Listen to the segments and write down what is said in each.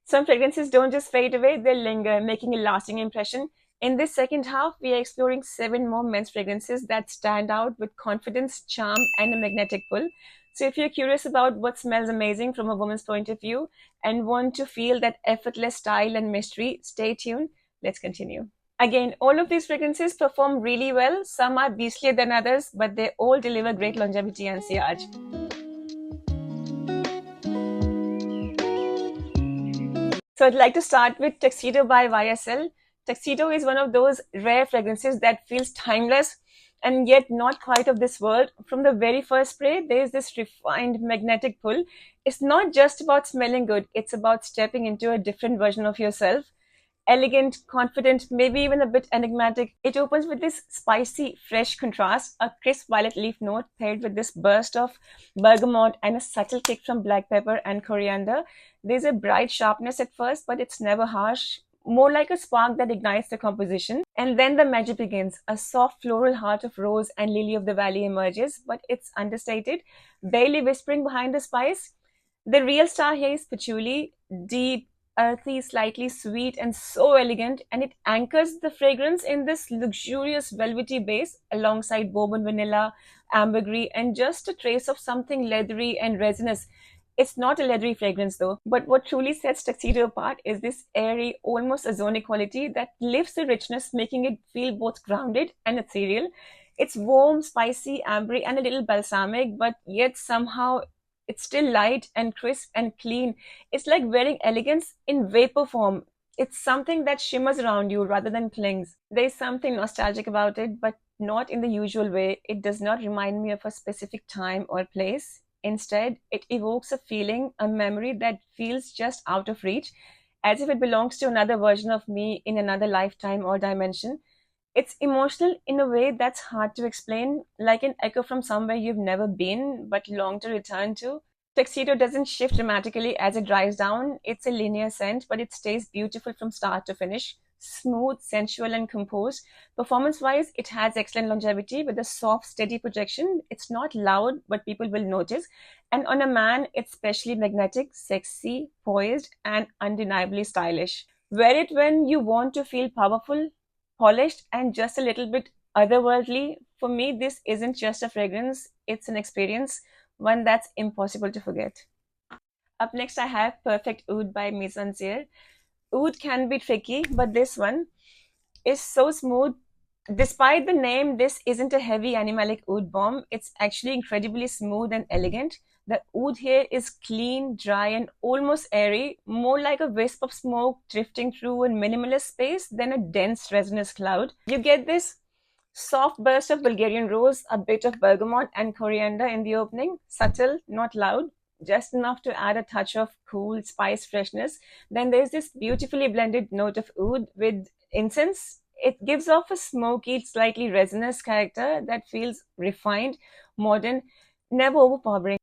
Some fragrances don't just fade away, they linger, making a lasting impression. In this second half, we are exploring 7 more men's fragrances that stand out with confidence, charm, and a magnetic pull. So, if you're curious about what smells amazing from a woman's point of view and want to feel that effortless style and mystery, stay tuned. Let's continue. Again, all of these fragrances perform really well. Some are beastlier than others, but they all deliver great longevity and sillage. So I'd like to start with Tuxedo by YSL. Tuxedo is one of those rare fragrances that feels timeless and yet not quite of this world. From the very first spray, there is this refined magnetic pull. It's not just about smelling good, it's about stepping into a different version of yourself. Elegant, confident, maybe even a bit enigmatic. It opens with this spicy, fresh contrast, a crisp violet leaf note paired with this burst of bergamot and a subtle kick from black pepper and coriander. There's a bright sharpness at first, but it's never harsh, more like a spark that ignites the composition. And then the magic begins. A soft floral heart of rose and lily of the valley emerges, but it's understated, barely whispering behind the spice. The real star here is patchouli, deep, earthy, slightly sweet, and so elegant, and it anchors the fragrance in this luxurious velvety base alongside bourbon vanilla, ambergris, and just a trace of something leathery and resinous. It's not a leathery fragrance though, but what truly sets Tuxedo apart is this airy, almost ozonic quality that lifts the richness, making it feel both grounded and ethereal. It's warm, spicy, ambery, and a little balsamic, but yet somehow it's still light and crisp and clean. It's like wearing elegance in vapor form. It's something that shimmers around you rather than clings. There's something nostalgic about it, but not in the usual way. It does not remind me of a specific time or place. Instead, it evokes a feeling, a memory that feels just out of reach, as if it belongs to another version of me in another lifetime or dimension. It's emotional in a way that's hard to explain, like an echo from somewhere you've never been but long to return to. Tuxedo doesn't shift dramatically as it dries down. It's a linear scent, but it stays beautiful from start to finish. Smooth, sensual, and composed. Performance wise, it has excellent longevity with a soft, steady projection. It's not loud, but people will notice. And on a man, it's especially magnetic, sexy, poised, and undeniably stylish. Wear it when you want to feel powerful, polished, and just a little bit otherworldly. For me, this isn't just a fragrance, it's an experience, one that's impossible to forget. Up next, I have Perfect Oud by Mise Oud can be tricky, but this one is so smooth. Despite the name, this isn't a heavy animalic oud bomb. It's actually incredibly smooth and elegant. The oud here is clean, dry, and almost airy, more like a wisp of smoke drifting through a minimalist space than a dense resinous cloud. You get this soft burst of Bulgarian rose, a bit of bergamot and coriander in the opening, subtle, not loud, just enough to add a touch of cool spice freshness. Then there's this beautifully blended note of oud with incense. It gives off a smoky, slightly resinous character that feels refined, modern, never overpowering.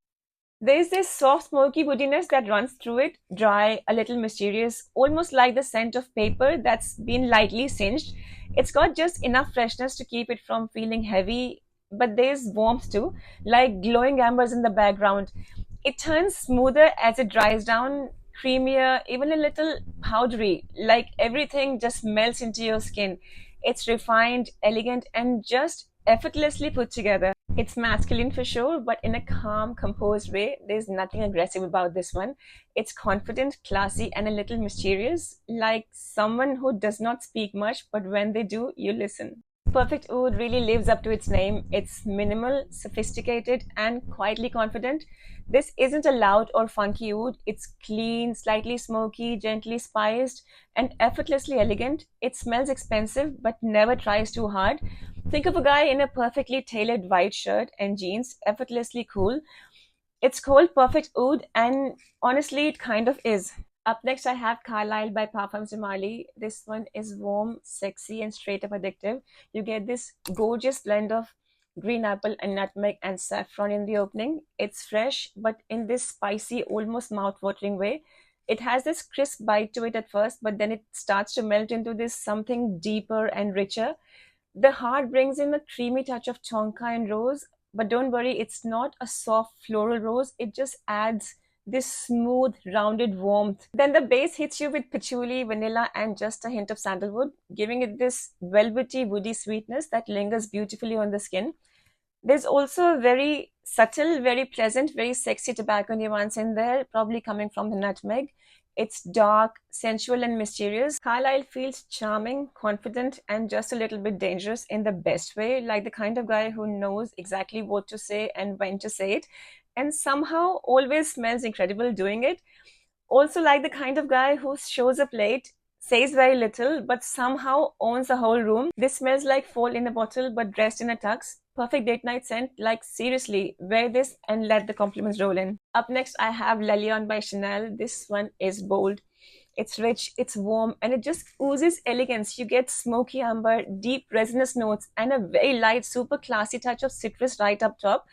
There's this soft, smoky woodiness that runs through it, dry, a little mysterious, almost like the scent of paper that's been lightly singed. It's got just enough freshness to keep it from feeling heavy, but there's warmth too, like glowing ambers in the background. It turns smoother as it dries down, creamier, even a little powdery, like everything just melts into your skin. It's refined, elegant, and just effortlessly put together. It's masculine for sure, but in a calm, composed way. There's nothing aggressive about this one. It's confident, classy, and a little mysterious, like someone who does not speak much, but when they do, you listen. Perfect Oud really lives up to its name. It's minimal, sophisticated, and quietly confident. This isn't a loud or funky oud. It's clean, slightly smoky, gently spiced, and effortlessly elegant. It smells expensive, but never tries too hard. Think of a guy in a perfectly tailored white shirt and jeans, effortlessly cool. It's called Perfect Oud, and honestly, it kind of is. Up next, I have Carlisle by Parfums de Marly. This one is warm, sexy, and straight up addictive. You get this gorgeous blend of green apple and nutmeg and saffron in the opening. It's fresh, but in this spicy, almost mouth-watering way. It has this crisp bite to it at first, but then it starts to melt into this something deeper and richer. The heart brings in a creamy touch of tonka and rose, but don't worry, it's not a soft floral rose. It just adds this smooth, rounded warmth. Then the base hits you with patchouli, vanilla, and just a hint of sandalwood, giving it this velvety, woody sweetness that lingers beautifully on the skin. There's also a very subtle, very pleasant, very sexy tobacco nuance in there, probably coming from the nutmeg. It's dark, sensual, and mysterious. Carlyle feels charming, confident, and just a little bit dangerous in the best way, like the kind of guy who knows exactly what to say and when to say it, and somehow always smells incredible doing it. Also, like the kind of guy who shows up late, says very little, but somehow owns the whole room. This smells like fall in a bottle, but dressed in a tux. Perfect date night scent. Like, seriously, wear this and let the compliments roll in. Up next, I have Le Lion by Chanel. This one is bold. It's rich, it's warm, and it just oozes elegance. You get smoky amber, deep resinous notes, and a very light, super classy touch of citrus right up top.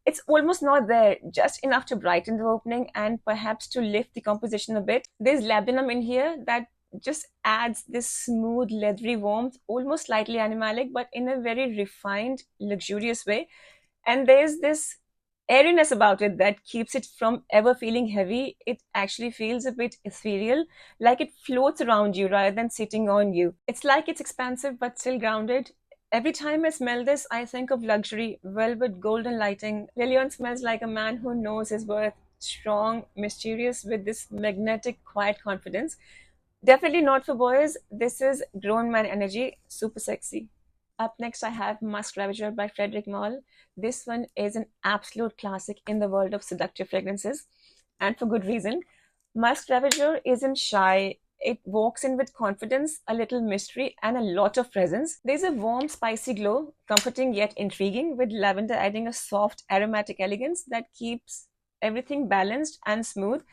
It's almost not there, just enough to brighten the opening and perhaps to lift the composition a bit. There's labdanum in here that just adds this smooth, leathery warmth, almost slightly animalic, but in a very refined, luxurious way. And there's this airiness about it that keeps it from ever feeling heavy. It actually feels a bit ethereal, like it floats around you rather than sitting on you. It's like it's expansive but still grounded. Every time I smell this, I think of luxury, velvet, golden lighting. Lilian smells like a man who knows his worth, strong, mysterious, with this magnetic, quiet confidence. Definitely not for boys. This is grown man energy, super sexy. Up next, I have Musk Ravager by Frederic Malle. This one is an absolute classic in the world of seductive fragrances, and for good reason. Musk Ravager isn't shy. It walks in with confidence, a little mystery, and a lot of presence. There's a warm, spicy glow, comforting yet intriguing, with lavender adding a soft, aromatic elegance that keeps everything balanced and smooth.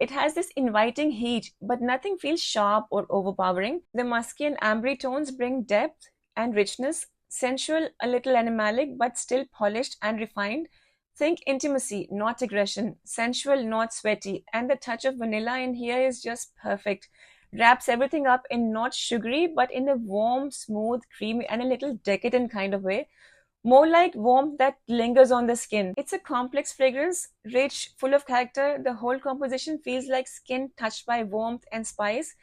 It has this inviting heat, but nothing feels sharp or overpowering. The musky and ambery tones bring depth and richness, sensual, a little animalic, but still polished and refined. Think intimacy, not aggression, sensual, not sweaty, and the touch of vanilla in here is just perfect. Wraps everything up in not sugary, but in a warm, smooth, creamy, and a little decadent kind of way. More like warmth that lingers on the skin. It's a complex fragrance, rich, full of character. The whole composition feels like skin touched by warmth and spice,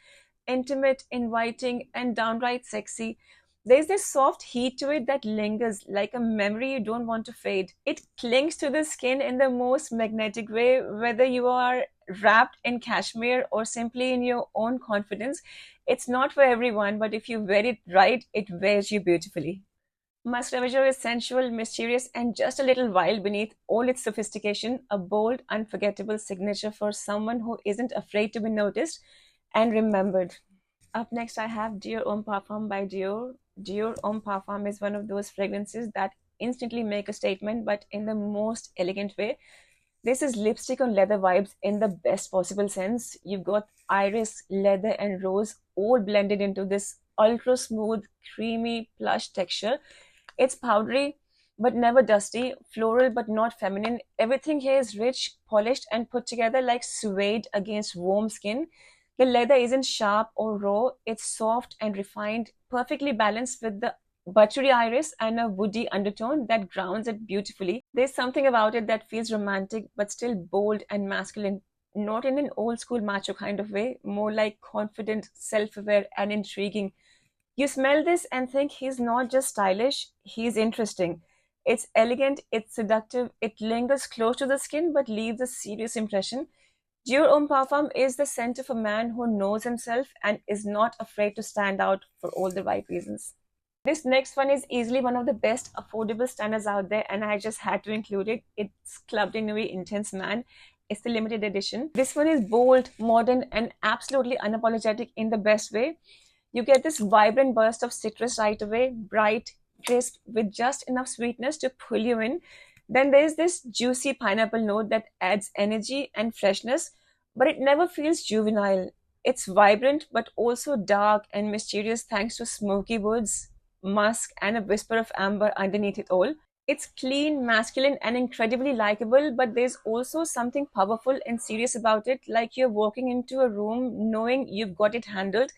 intimate, inviting, and downright sexy. There's this soft heat to it that lingers like a memory you don't want to fade. It clings to the skin in the most magnetic way, whether you are wrapped in cashmere or simply in your own confidence. It's not for everyone, but if you wear it right, it wears you beautifully. Musk Ravager is sensual, mysterious, and just a little wild beneath all its sophistication, a bold, unforgettable signature for someone who isn't afraid to be noticed and remembered. Up next, I have Dior Homme Parfum by Dior. Dior Homme Parfum is one of those fragrances that instantly make a statement, but in the most elegant way. This is lipstick on leather vibes in the best possible sense. You've got iris, leather, and rose all blended into this ultra smooth, creamy, plush texture. It's powdery but never dusty, floral but not feminine. Everything here is rich, polished, and put together like suede against warm skin. The leather isn't sharp or raw, it's soft and refined, perfectly balanced with the buttery iris and a woody undertone that grounds it beautifully. There's something about it that feels romantic but still bold and masculine, not in an old school macho kind of way, more like confident, self aware, and intriguing. You smell this and think he's not just stylish, he's interesting. It's elegant, it's seductive, it lingers close to the skin but leaves a serious impression. Dior Homme Parfum is the scent of a man who knows himself and is not afraid to stand out for all the right reasons. This next one is easily one of the best affordable standards out there, and I just had to include it. It's Club de Nuit Intense Man. It's the limited edition. This one is bold, modern, and absolutely unapologetic in the best way. You get this vibrant burst of citrus right away, bright, crisp, with just enough sweetness to pull you in. Then there's this juicy pineapple note that adds energy and freshness, but it never feels juvenile. It's vibrant but also dark and mysterious thanks to smoky woods, musk, and a whisper of amber underneath it all. It's clean, masculine, and incredibly likable, but there's also something powerful and serious about it, like you're walking into a room knowing you've got it handled.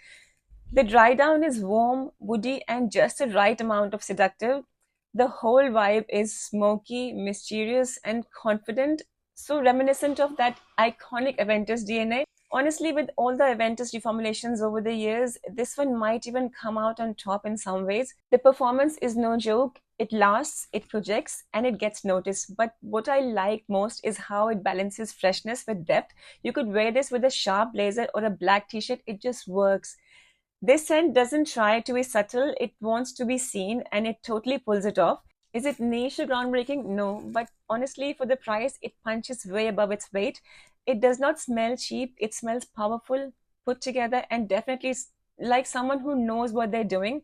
The dry down is warm, woody, and just the right amount of seductive. The whole vibe is smoky, mysterious, and confident, so reminiscent of that iconic Aventus DNA. Honestly, with all the Aventus reformulations over the years, this one might even come out on top in some ways. The performance is no joke. It lasts, it projects, and it gets noticed. But what I like most is how it balances freshness with depth. You could wear this with a sharp blazer or a black t-shirt. It just works. This scent doesn't try to be subtle, it wants to be seen, and it totally pulls it off. Is it niche or groundbreaking? No, but honestly, for the price, it punches way above its weight. It does not smell cheap, it smells powerful, put together, and definitely like someone who knows what they're doing.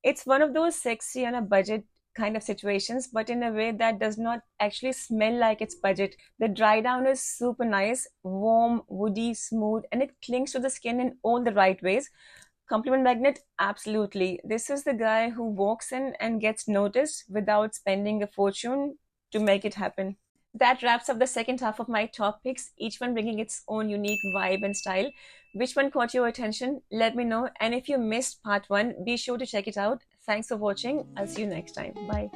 It's one of those sexy on a budget kind of situations, but in a way that does not actually smell like it's budget. The dry down is super nice, warm, woody, smooth, and it clings to the skin in all the right ways. Compliment magnet, absolutely. This is the guy who walks in and gets noticed without spending a fortune to make it happen. That wraps up the second half of my top picks, each one bringing its own unique vibe and style. Which one caught your attention? Let me know. And if you missed part one, be sure to check it out. Thanks for watching. I'll see you next time. Bye.